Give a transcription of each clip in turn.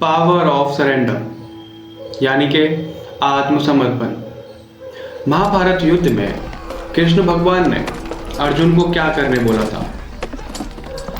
Power of surrender यानी कि आत्मसमर्पण। महाभारत युद्ध में कृष्ण भगवान ने अर्जुन को क्या करने बोला था?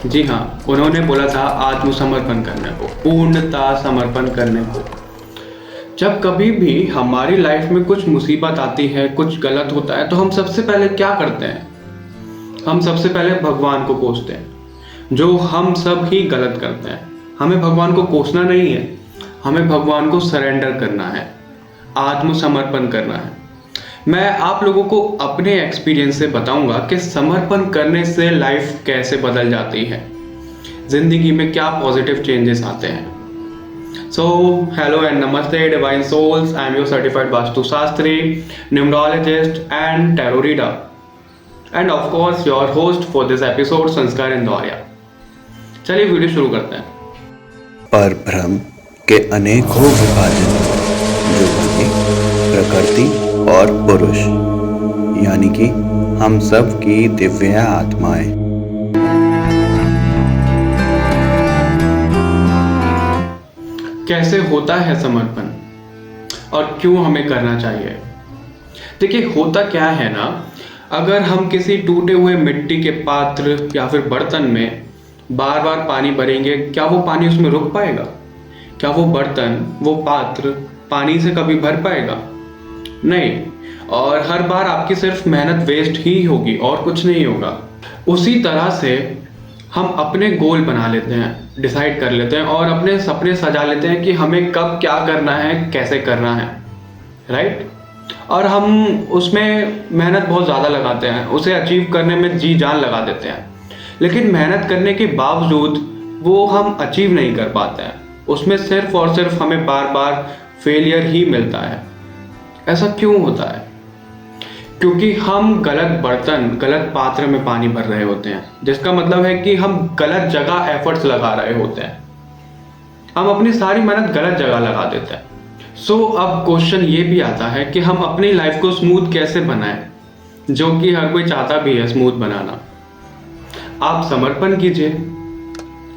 जी हाँ, उन्होंने बोला था आत्मसमर्पण करने को, पूर्णता समर्पण करने को। जब कभी भी हमारी लाइफ में कुछ मुसीबत आती है, कुछ गलत होता है, तो हम सबसे पहले क्या करते हैं? हम सबसे पहले भगवान को कोसते हैं, जो हम सब ही गलत करते हैं। हमें भगवान को कोसना नहीं है, हमें भगवान को सरेंडर करना है, आत्मसमर्पण करना है। मैं आप लोगों को अपने एक्सपीरियंस से बताऊंगा कि समर्पण करने से लाइफ कैसे बदल जाती है, जिंदगी में क्या पॉजिटिव चेंजेस आते हैं। सो हेलो एंड नमस्ते divine souls, I am your certified Vastu Shastri, numerologist and tarot reader, and of course your host for this episode Sanskar Indoria. चलिए वीडियो शुरू करते हैं। पर ब्रह्म के अनेकों विभाजन, जो कि प्रकृति और पुरुष यानी कि हम सब की दिव्य आत्माएं। कैसे होता है समर्पण और क्यों हमें करना चाहिए? देखिए, होता क्या है ना, अगर हम किसी टूटे हुए मिट्टी के पात्र या फिर बर्तन में बार बार पानी भरेंगे, क्या वो पानी उसमें रुक पाएगा? क्या वो बर्तन, वो पात्र पानी से कभी भर पाएगा? नहीं। और हर बार आपकी सिर्फ मेहनत वेस्ट ही होगी और कुछ नहीं होगा। उसी तरह से हम अपने गोल बना लेते हैं, डिसाइड कर लेते हैं और अपने सपने सजा लेते हैं कि हमें कब क्या करना है, कैसे करना है, राइट? और हम उसमें मेहनत बहुत ज़्यादा लगाते हैं, उसे अचीव करने में जी जान लगा देते हैं, लेकिन मेहनत करने के बावजूद वो हम अचीव नहीं कर पाते हैं। उसमें सिर्फ और सिर्फ हमें बार बार फेलियर ही मिलता है। ऐसा क्यों होता है? क्योंकि हम गलत बर्तन, गलत पात्र में पानी भर रहे होते हैं, जिसका मतलब है कि हम गलत जगह एफर्ट्स लगा रहे होते हैं। हम अपनी सारी मेहनत गलत जगह लगा देते हैं। सो अब क्वेश्चन ये भी आता है कि हम अपनी लाइफ को स्मूथ कैसे बनाएं, जो कि हर कोई चाहता भी है स्मूथ बनाना। आप समर्पण कीजिए।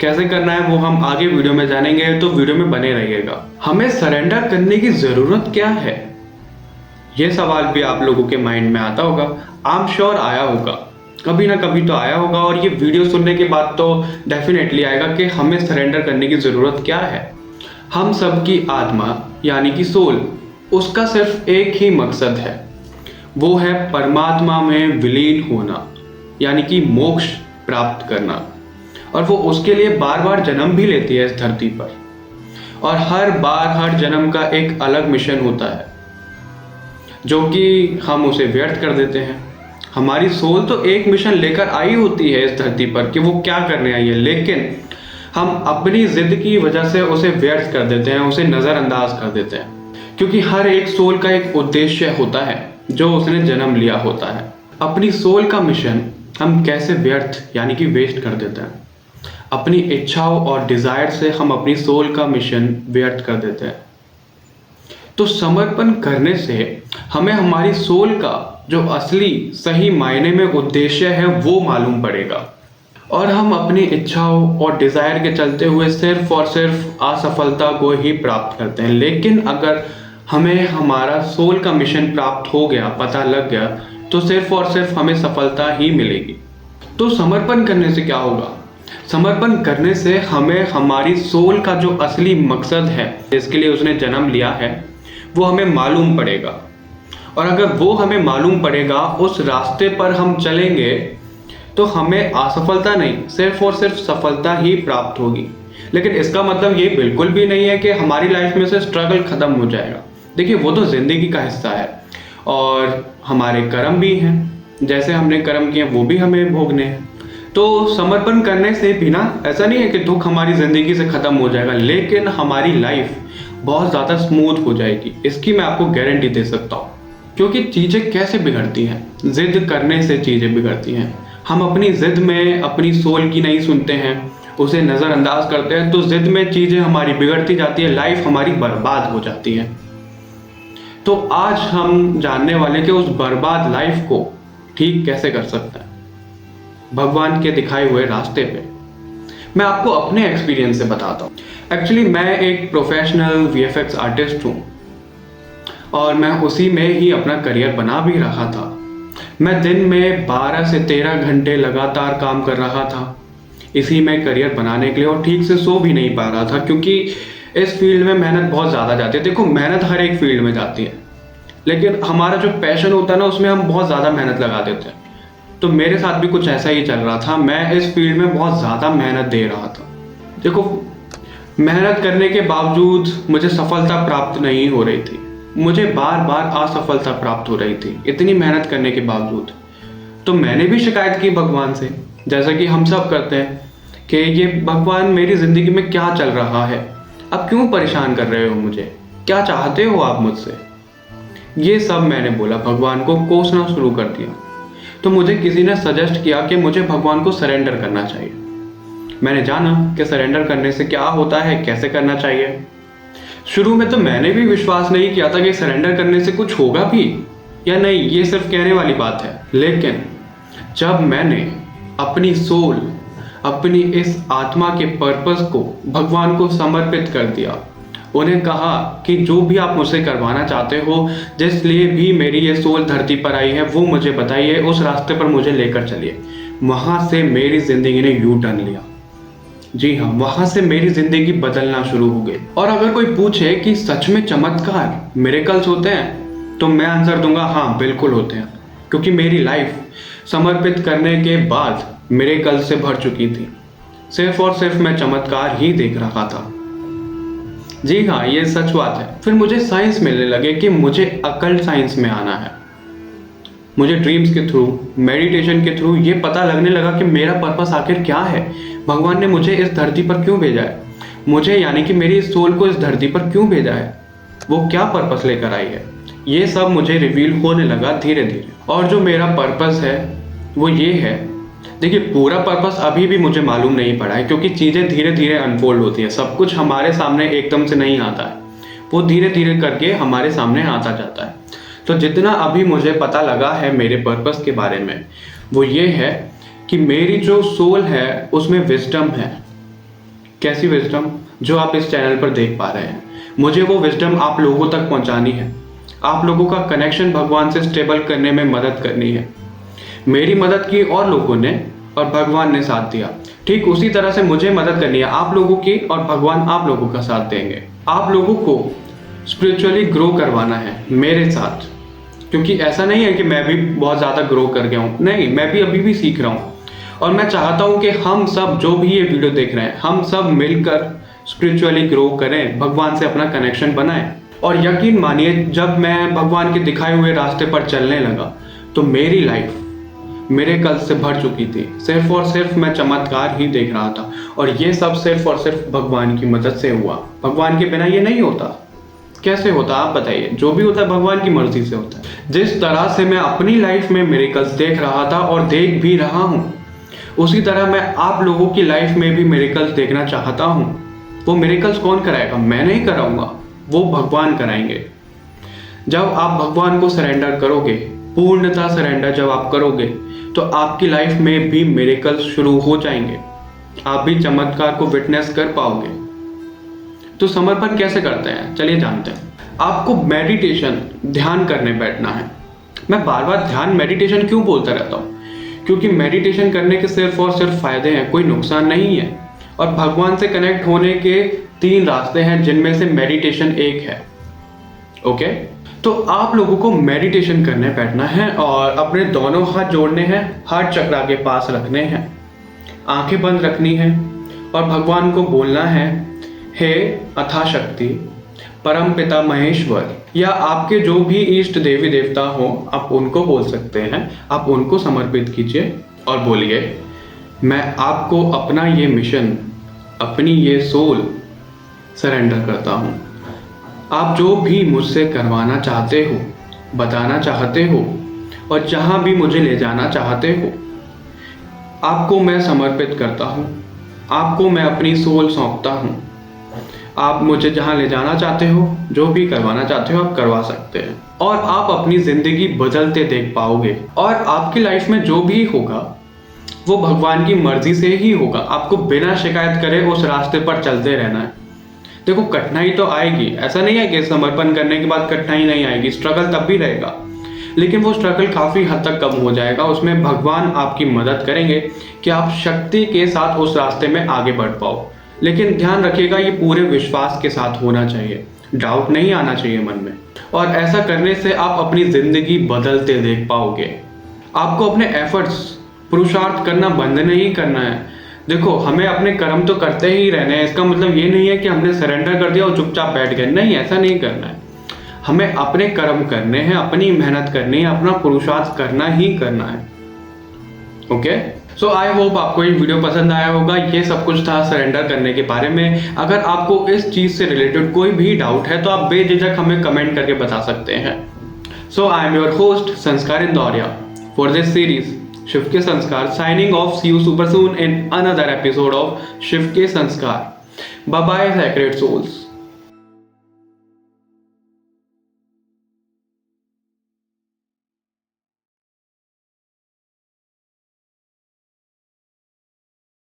कैसे करना है वो हम आगे वीडियो में जानेंगे, तो वीडियो में बने रहिएगा। हमें सरेंडर करने की जरूरत क्या है? ये सवाल भी आप लोगों के माइंड में आता होगा। आई एम श्योर आया होगा, कभी ना कभी तो आया होगा, और ये वीडियो सुनने के बाद तो डेफिनेटली आएगा कि हमें सरेंडर करने की जरूरत क्या है। हम सबकी आत्मा यानी कि सोल, उसका सिर्फ एक ही मकसद है, वो है परमात्मा में विलीन होना, यानी कि मोक्ष प्राप्त करना। और वो उसके लिए बार बार जन्म भी लेती है इस धरती पर, और हर बार हर जन्म का एक अलग मिशन होता है, जो कि हम उसे व्यर्थ कर देते हैं। हमारी सोल तो एक मिशन लेकर आई होती है इस धरती पर कि वो क्या करने आई है, लेकिन हम अपनी जिद की वजह से उसे व्यर्थ कर देते हैं, उसे नज़रअंदाज कर देते हैं। क्योंकि हर एक सोल का एक उद्देश्य होता है जो उसने जन्म लिया होता है। अपनी सोल का मिशन हम कैसे व्यर्थ यानी कि वेस्ट कर देते हैं? अपनी इच्छाओं और डिजायर से हम अपनी सोल का मिशन व्यर्थ कर देते हैं। तो समर्पण करने से हमें हमारी सोल का जो असली सही मायने में उद्देश्य है वो मालूम पड़ेगा, और हम अपनी इच्छाओं और डिजायर के चलते हुए सिर्फ और सिर्फ असफलता को ही प्राप्त करते हैं। लेकिन अगर हमें हमारा सोल का मिशन प्राप्त हो गया, पता लग गया, तो सिर्फ और सिर्फ हमें सफलता ही मिलेगी। तो समर्पण करने से क्या होगा? समर्पण करने से हमें हमारी सोल का जो असली मकसद है, जिसके लिए उसने जन्म लिया है, वो हमें मालूम पड़ेगा। और अगर वो हमें मालूम पड़ेगा, उस रास्ते पर हम चलेंगे, तो हमें असफलता नहीं, सिर्फ और सिर्फ सफलता ही प्राप्त होगी। लेकिन इसका मतलब ये बिल्कुल भी नहीं है कि हमारी लाइफ में से स्ट्रगल खत्म हो जाएगा। देखिए, वो तो जिंदगी का हिस्सा है, और हमारे कर्म भी हैं, जैसे हमने कर्म किए वो भी हमें भोगने हैं। तो समर्पण करने से भी ना, ऐसा नहीं है कि दुख हमारी जिंदगी से खत्म हो जाएगा, लेकिन हमारी लाइफ बहुत ज़्यादा स्मूथ हो जाएगी, इसकी मैं आपको गारंटी दे सकता हूँ। क्योंकि चीज़ें कैसे बिगड़ती हैं? जिद करने से चीज़ें बिगड़ती हैं। हम अपनी जिद में अपनी सोल की नहीं सुनते हैं, उसे नज़रअंदाज करते हैं, तो जिद में चीज़ें हमारी बिगड़ती जाती है, लाइफ हमारी बर्बाद हो जाती है। तो आज हम जानने वाले कि उस बर्बाद लाइफ को ठीक कैसे कर सकते हैं, भगवान के दिखाए हुए रास्ते पे। मैं आपको अपने एक्सपीरियंस से बताता हूँ। एक्चुअली मैं एक प्रोफेशनल VFX आर्टिस्ट हूँ और मैं उसी में ही अपना करियर बना भी रहा था। मैं दिन में 12 से 13 घंटे लगातार काम कर रहा था इसी में करियर बनाने के लिए, और ठीक से सो भी नहीं पा रहा था क्योंकि इस फील्ड में मेहनत बहुत ज़्यादा जाती है। देखो, मेहनत हर एक फील्ड में जाती है, लेकिन हमारा जो पैशन होता है ना, उसमें हम बहुत ज़्यादा मेहनत लगा देते हैं। तो मेरे साथ भी कुछ ऐसा ही चल रहा था। मैं इस फील्ड में बहुत ज़्यादा मेहनत दे रहा था। देखो, मेहनत करने के बावजूद मुझे सफलता प्राप्त नहीं हो रही थी। मुझे बार बार असफलता प्राप्त हो रही थी इतनी मेहनत करने के बावजूद। तो मैंने भी शिकायत की भगवान से, जैसा कि हम सब करते हैं कि ये भगवान, मेरी ज़िंदगी में क्या चल रहा है, अब क्यों परेशान कर रहे हो मुझे, क्या चाहते हो आप मुझसे। ये सब मैंने बोला, भगवान को कोसना शुरू कर दिया। तो मुझे किसी ने सजेस्ट किया कि मुझे भगवान को सरेंडर करना चाहिए। मैंने जाना कि सरेंडर करने से क्या होता है, कैसे करना चाहिए। शुरू में तो मैंने भी विश्वास नहीं किया था कि सरेंडर करने से कुछ होगा भी या नहीं, ये सिर्फ कहने वाली बात है। लेकिन जब मैंने अपनी सोल, अपनी इस आत्मा के पर्पस को भगवान को समर्पित कर दिया, उन्हें कहा कि जो भी आप मुझसे करवाना चाहते हो, जिस लिए भी मेरी ये सोल धरती पर आई है, वो मुझे बताइए, उस रास्ते पर मुझे लेकर चलिए। वहाँ से मेरी ज़िंदगी ने यू टर्न लिया। जी हाँ, वहाँ से मेरी ज़िंदगी बदलना शुरू हो गई। और अगर कोई पूछे कि सच में चमत्कार, मिरेकल्स होते हैं, तो मैं आंसर दूंगा, हाँ बिल्कुल होते हैं। क्योंकि मेरी लाइफ समर्पित करने के बाद मिरेकल्स से भर चुकी थी। सिर्फ और सिर्फ मैं चमत्कार ही देख रहा था। जी हाँ, ये सच बात है। फिर मुझे साइंस मिलने लगे कि मुझे अकल्ट साइंस में आना है। मुझे ड्रीम्स के थ्रू, मेडिटेशन के थ्रू ये पता लगने लगा कि मेरा पर्पस आखिर क्या है, भगवान ने मुझे इस धरती पर क्यों भेजा है, मुझे यानी कि मेरी इस सोल को इस धरती पर क्यों भेजा है, वो क्या पर्पस लेकर आई है। ये सब मुझे रिवील होने लगा धीरे धीरे। और जो मेरा पर्पस है वो ये है, देखिए पूरा पर्पस अभी भी मुझे मालूम नहीं पड़ा है, क्योंकि चीज़ें धीरे धीरे अनफोल्ड होती है। सब कुछ हमारे सामने एकदम से नहीं आता है, वो धीरे धीरे करके हमारे सामने आता जाता है। तो जितना अभी मुझे पता लगा है मेरे पर्पस के बारे में, वो ये है कि मेरी जो सोल है उसमें विजडम है। कैसी विजडम? जो आप इस चैनल पर देख पा रहे हैं। मुझे वो विजडम आप लोगों तक पहुंचानी है, आप लोगों का कनेक्शन भगवान से स्टेबल करने में मदद करनी है। मेरी मदद की और लोगों ने, और भगवान ने साथ दिया। ठीक उसी तरह से मुझे मदद करनी है आप लोगों की, और भगवान आप लोगों का साथ देंगे। आप लोगों को स्पिरिचुअली ग्रो करवाना है मेरे साथ, क्योंकि ऐसा नहीं है कि मैं भी बहुत ज़्यादा ग्रो कर गया हूँ, नहीं, मैं भी अभी भी सीख रहा हूँ। और मैं चाहता हूँ कि हम सब जो भी ये वीडियो देख रहे हैं, हम सब मिलकर स्पिरिचुअली ग्रो करें, भगवान से अपना कनेक्शन बनाएं। और यकीन मानिए, जब मैं भगवान के दिखाए हुए रास्ते पर चलने लगा तो मेरी लाइफ मिरेकल से भर चुकी थी। सिर्फ और सिर्फ मैं चमत्कार ही देख रहा था, और ये सब सिर्फ और सिर्फ भगवान की मदद से हुआ। भगवान के बिना ये नहीं होता। कैसे होता आप बताइए? जो भी होता है भगवान की मर्जी से होता है। जिस तरह से मैं अपनी लाइफ में मिरेकल्स देख रहा था और देख भी रहा हूँ, उसी तरह मैं आप लोगों की लाइफ में भी मिरेकल्स देखना चाहता हूँ। वो मिरेकल्स कौन कराएगा? मैं नहीं कराऊंगा, वो भगवान कराएंगे। जब आप भगवान को सरेंडर करोगे, पूर्णतः सरेंडर जब आप करोगे, तो आपकी लाइफ में भी मिरेकल्स शुरू हो जाएंगे। आप भी चमत्कार को विटनेस कर पाओगे। तो समर्पण कैसे करते हैं, चलिए जानते हैं। आपको मेडिटेशन, ध्यान करने बैठना है। मैं बार बार ध्यान, मेडिटेशन क्यों बोलता रहता हूँ? क्योंकि मेडिटेशन करने के सिर्फ और सिर्फ फायदे हैं, कोई नुकसान नहीं है। और भगवान से कनेक्ट होने के 3 रास्ते हैं, जिनमें से मेडिटेशन एक है। ओके, तो आप लोगों को मेडिटेशन करने बैठना है और अपने दोनों हाथ जोड़ने हैं, हार्ट चक्र के पास रखने हैं, आंखें बंद रखनी है और भगवान को बोलना है, हे अथा शक्ति, परम पिता महेश्वर, या आपके जो भी इष्ट देवी देवता हो आप उनको बोल सकते हैं। आप उनको समर्पित कीजिए और बोलिए, मैं आपको अपना ये मिशन, अपनी ये सोल सरेंडर करता हूँ। आप जो भी मुझसे करवाना चाहते हो, बताना चाहते हो, और जहाँ भी मुझे ले जाना चाहते हो, आपको मैं समर्पित करता हूँ। आपको मैं अपनी सोल सौंपता हूँ। आप मुझे जहाँ ले जाना चाहते हो, जो भी करवाना चाहते हो, आप करवा सकते हैं। और आप अपनी ज़िंदगी बदलते देख पाओगे। और आपकी लाइफ में जो भी होगा, वो भगवान की मर्जी से ही होगा। आपको बिना शिकायत करे उस रास्ते पर चलते रहना है। देखो कठिनाई तो आएगी, ऐसा नहीं है कि समर्पण करने के बाद कठिनाई नहीं आएगी, स्ट्रगल तब भी रहेगा, लेकिन वो स्ट्रगल काफ़ी हद तक कम हो जाएगा। उसमें भगवान आपकी मदद करेंगे कि आप शक्ति के साथ उस रास्ते में आगे बढ़ पाओ। लेकिन ध्यान रखिएगा, ये पूरे विश्वास के साथ होना चाहिए, डाउट नहीं आना चाहिए मन में। और ऐसा करने से आप अपनी ज़िंदगी बदलते देख पाओगे। आपको अपने एफर्ट्स, पुरुषार्थ करना बंद नहीं करना है। देखो हमें अपने कर्म तो करते ही रहने हैं, इसका मतलब ये नहीं है कि हमने सरेंडर कर दिया और चुपचाप बैठ गए, नहीं, ऐसा नहीं करना है। हमें अपने कर्म करने हैं, अपनी मेहनत करनी है, अपना पुरुषार्थ करना ही करना है। ओके, सो आई होप आपको ये वीडियो पसंद आया होगा। ये सब कुछ था सरेंडर करने के बारे में। अगर आपको इस चीज़ से रिलेटेड कोई भी डाउट है तो आप बेझिझक हमें कमेंट करके बता सकते हैं। So I am your host Sanskar Indoria for this series Shiv के Sanskar, signing off. See you super soon in another episode of Shiv के संस्कार. Bye bye sacred souls.